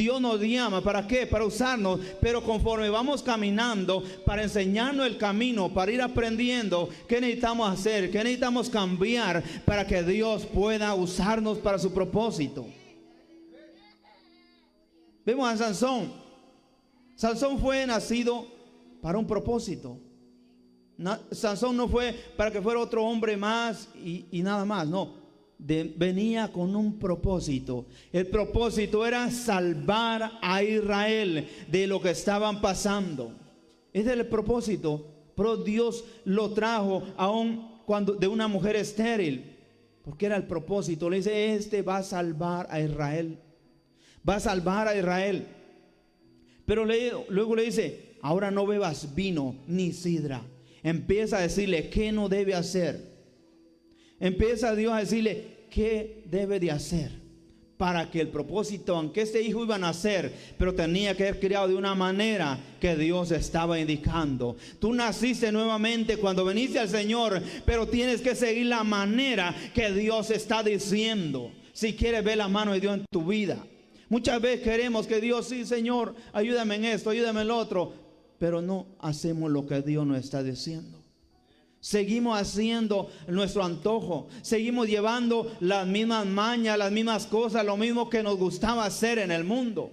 Dios nos llama, ¿para qué? Para usarnos, pero conforme vamos caminando, para enseñarnos el camino, para ir aprendiendo qué necesitamos hacer, qué necesitamos cambiar para que Dios pueda usarnos para su propósito. Vemos a Sansón. Sansón fue nacido para un propósito. Sansón no fue para que fuera otro hombre más y nada más, no. Venía con un propósito. El propósito era salvar a Israel de lo que estaban pasando. Ese era el propósito. Pero Dios lo trajo aún cuando de una mujer estéril, porque era el propósito. Le dice: este va a salvar a Israel, va a salvar a Israel. Pero luego le dice: ahora no bebas vino ni sidra. Empieza a decirle qué no debe hacer. Empieza Dios a decirle qué debe de hacer para que el propósito, aunque este hijo iba a nacer, pero tenía que ser criado de una manera que Dios estaba indicando. Tú naciste nuevamente cuando viniste al Señor, pero tienes que seguir la manera que Dios está diciendo, si quieres ver la mano de Dios en tu vida. Muchas veces queremos que Dios: sí, Señor, ayúdame en esto, ayúdame en lo otro, pero no hacemos lo que Dios nos está diciendo. Seguimos haciendo nuestro antojo, seguimos llevando las mismas mañas, las mismas cosas, lo mismo que nos gustaba hacer en el mundo.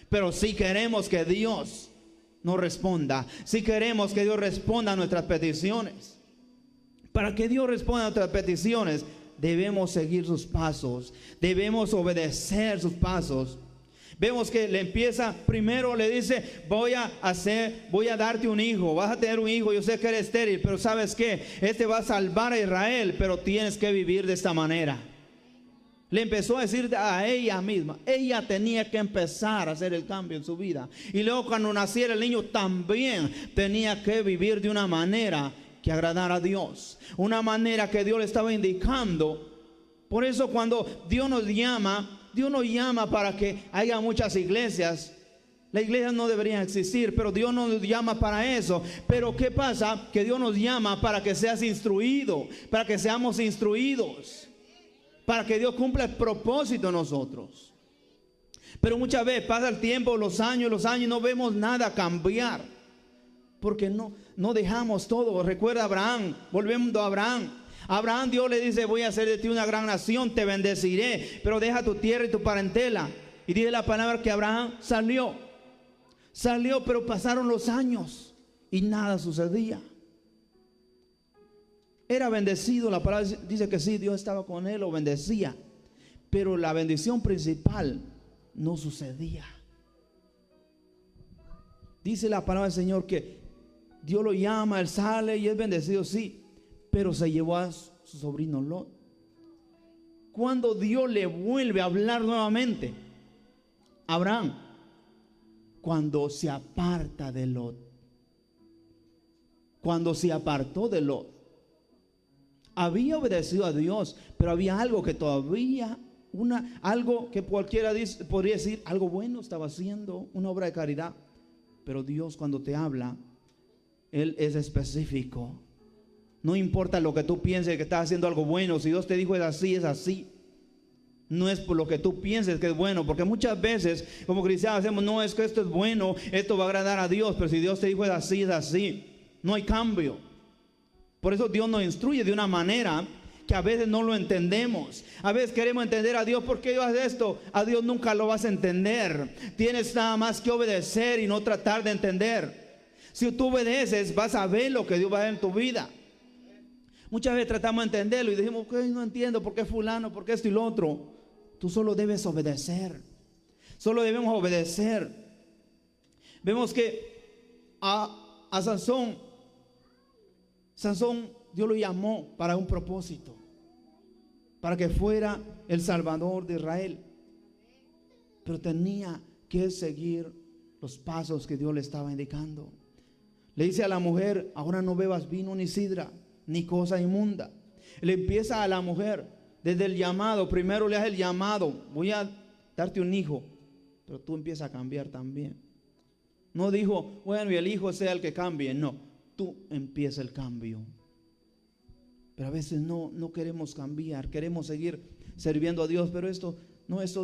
Pero si queremos que Dios nos responda, si queremos que Dios responda a nuestras peticiones, para que Dios responda a nuestras peticiones, debemos seguir sus pasos, debemos obedecer sus pasos. Vemos que le empieza, primero le dice: voy a darte un hijo, vas a tener un hijo, yo sé que eres estéril, pero ¿sabes qué? Este va a salvar a Israel, pero tienes que vivir de esta manera. Le empezó a decir a ella misma, ella tenía que empezar a hacer el cambio en su vida. Y luego cuando naciera el niño también tenía que vivir de una manera que agradara a Dios, una manera que Dios le estaba indicando. Por eso cuando Dios nos llama para que haya muchas iglesias. Las iglesias no deberían existir, pero Dios nos llama para eso. Pero ¿qué pasa? Que Dios nos llama para que seas instruido, para que seamos instruidos, para que Dios cumpla el propósito en nosotros. Pero muchas veces pasa el tiempo, los años, y no vemos nada cambiar, porque no dejamos todo. Recuerda a Abraham, volviendo a Abraham. Abraham, Dios le dice: voy a hacer de ti una gran nación, te bendeciré, pero deja tu tierra y tu parentela. Y dice la palabra que Abraham salió, pero pasaron los años y nada sucedía. Era bendecido, la palabra dice que sí, Dios estaba con él, lo bendecía, pero la bendición principal no sucedía. Dice la palabra del Señor que Dios lo llama, él sale y es bendecido, sí, pero se llevó a su sobrino Lot. Cuando Dios le vuelve a hablar nuevamente a Abraham, cuando se aparta de Lot, cuando se apartó de Lot, había obedecido a Dios, pero había algo que todavía, algo que cualquiera podría decir, algo bueno estaba haciendo, una obra de caridad. Pero Dios, cuando te habla, Él es específico. No importa lo que tú pienses que estás haciendo algo bueno. Si Dios te dijo es así, es así. No es por lo que tú pienses que es bueno, porque muchas veces como cristianos hacemos: no, es que esto es bueno, esto va a agradar a Dios. Pero si Dios te dijo es así, es así. No hay cambio. Por eso Dios nos instruye de una manera que a veces no lo entendemos. A veces queremos entender a Dios: ¿por qué Dios hace esto? A Dios nunca lo vas a entender. Tienes nada más que obedecer y no tratar de entender. Si tú obedeces, vas a ver lo que Dios va a hacer en tu vida. Muchas veces tratamos de entenderlo y decimos: no entiendo por qué fulano, por qué esto y lo otro. Tú solo debes obedecer. Solo debemos obedecer. Vemos que a Sansón Dios lo llamó para un propósito, para que fuera el Salvador de Israel. Pero tenía que seguir los pasos que Dios le estaba indicando. Le dice a la mujer: ahora no bebas vino ni sidra, ni cosa inmunda. Le empieza a la mujer desde el llamado. Primero le hace el llamado: voy a darte un hijo, pero tú empiezas a cambiar también. No dijo: bueno, y el hijo sea el que cambie. No, tú empieza el cambio. Pero a veces no queremos cambiar, queremos seguir sirviendo a Dios. Pero esto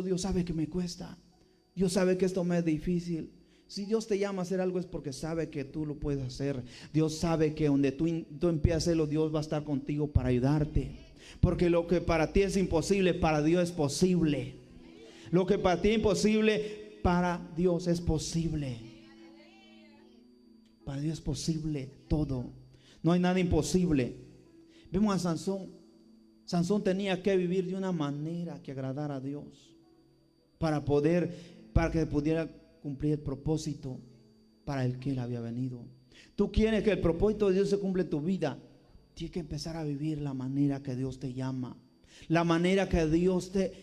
Dios sabe que me cuesta. Dios sabe que esto me es difícil. Si Dios te llama a hacer algo es porque sabe que tú lo puedes hacer. Dios sabe que donde tú empiezas a hacerlo, Dios va a estar contigo para ayudarte. Porque lo que para ti es imposible, para Dios es posible. Lo que para ti es imposible, para Dios es posible. Para Dios es posible todo. No hay nada imposible. Vemos a Sansón. Sansón tenía que vivir de una manera que agradara a Dios para que pudiera cumplir el propósito para el que él había venido. Tú quieres que el propósito de Dios se cumpla en tu vida, tienes que empezar a vivir la manera que Dios te llama, la manera que Dios te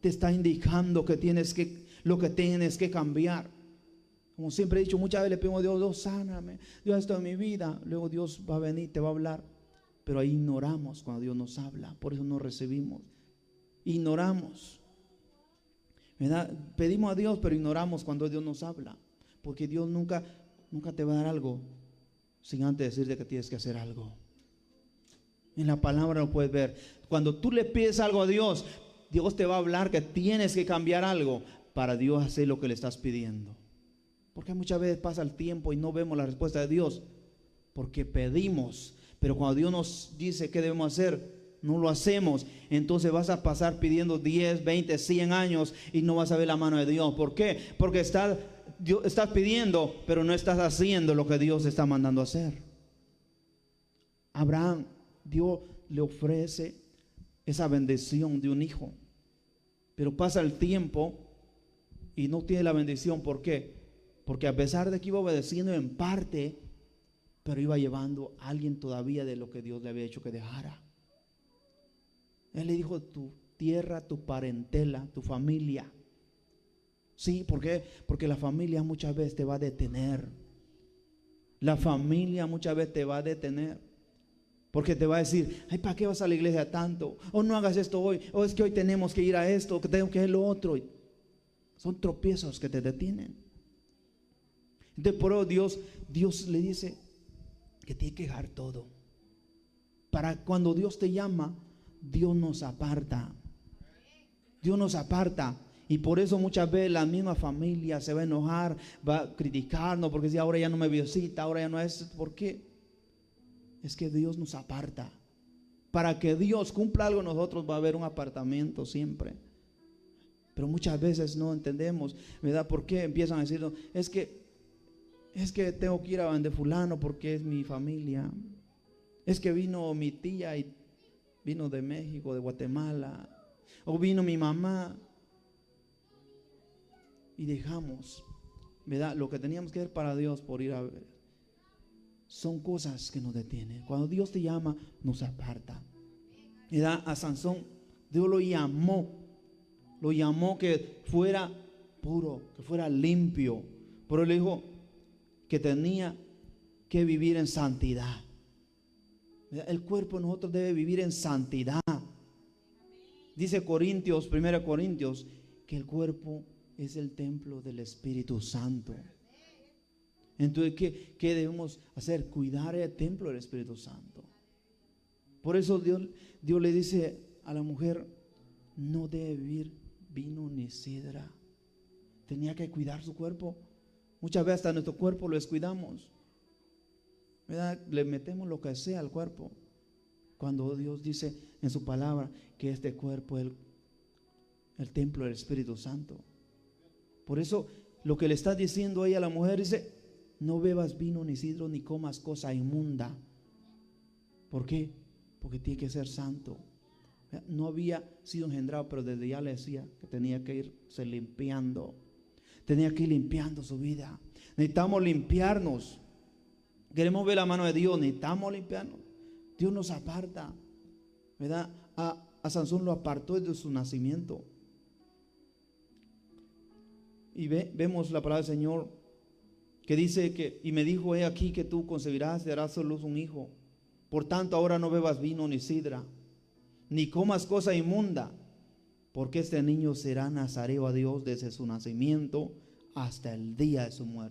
está indicando lo que tienes que cambiar. Como siempre he dicho, muchas veces le pedimos a Dios, Dios sáname, Dios esto en mi vida. Luego Dios va a venir, te va a hablar, pero ahí ignoramos cuando Dios nos habla. Por eso no recibimos, ignoramos, ¿verdad? Pedimos a Dios, pero ignoramos cuando Dios nos habla, porque Dios nunca te va a dar algo sin antes decirte que tienes que hacer algo. En la palabra lo puedes ver. Cuando tú le pides algo a Dios, Dios te va a hablar que tienes que cambiar algo para Dios hacer lo que le estás pidiendo. Porque muchas veces pasa el tiempo y no vemos la respuesta de Dios porque pedimos, pero cuando Dios nos dice qué debemos hacer, no lo hacemos. Entonces vas a pasar pidiendo 10, 20, 100 años y no vas a ver la mano de Dios. ¿Por qué? Porque estás pidiendo, pero no estás haciendo lo que Dios está mandando a hacer. Abraham, Dios le ofrece esa bendición de un hijo, pero pasa el tiempo y no tiene la bendición. ¿Por qué? Porque a pesar de que iba obedeciendo en parte, pero iba llevando a alguien todavía de lo que Dios le había hecho que dejara. Él le dijo: tu tierra, tu parentela, tu familia. Sí, ¿por qué? Porque la familia muchas veces te va a detener. La familia muchas veces te va a detener. Porque te va a decir: ay, ¿para qué vas a la iglesia tanto? O no hagas esto hoy. O es que hoy tenemos que ir a esto, que tengo que hacer lo otro. Son tropiezos que te detienen. Entonces por eso Dios le dice que tiene que dejar todo. Para cuando Dios te llama, Dios nos aparta. Dios nos aparta. Y por eso muchas veces la misma familia se va a enojar, va a criticarnos, porque si ahora ya no me visita, ahora ya no es. ¿Por qué? Es que Dios nos aparta. Para que Dios cumpla algo en nosotros va a haber un apartamiento siempre. Pero muchas veces no entendemos, ¿verdad? ¿Por qué empiezan a decirnos? Es que tengo que ir a donde fulano porque es mi familia. Es que vino mi tía y vino de México, de Guatemala. O vino mi mamá. Y dejamos, ¿verdad?, lo que teníamos que hacer para Dios por ir a ver. Son cosas que nos detienen. Cuando Dios te llama, nos aparta. ¿Verdad? A Sansón, Dios lo llamó que fuera puro, que fuera limpio. Pero le dijo que tenía que vivir en santidad. ¿Verdad? El cuerpo de nosotros debe vivir en santidad. Dice 1 Corintios, que el cuerpo es el templo del Espíritu Santo. Entonces, ¿qué debemos hacer? Cuidar el templo del Espíritu Santo. Por eso Dios le dice a la mujer: no debe beber vino ni sidra. Tenía que cuidar su cuerpo. Muchas veces hasta nuestro cuerpo lo descuidamos, ¿verdad? Le metemos lo que sea al cuerpo, cuando Dios dice en su palabra que este cuerpo es el templo del Espíritu Santo. Por eso lo que le está diciendo ahí a la mujer, dice: no bebas vino ni sidro ni comas cosa inmunda. ¿Por qué? Porque tiene que ser santo. No había sido engendrado, pero desde ya le decía que tenía que irse limpiando. Tenía que ir limpiando su vida. Necesitamos limpiarnos. Queremos ver la mano de Dios, necesitamos limpiarnos. Dios nos aparta, ¿verdad? A Sansón lo apartó desde su nacimiento. Y vemos la palabra del Señor que dice que: y me dijo, he aquí que tú concebirás y darás a luz un hijo. Por tanto ahora no bebas vino ni sidra, ni comas cosa inmunda, porque este niño será nazareo a Dios desde su nacimiento hasta el día de su muerte.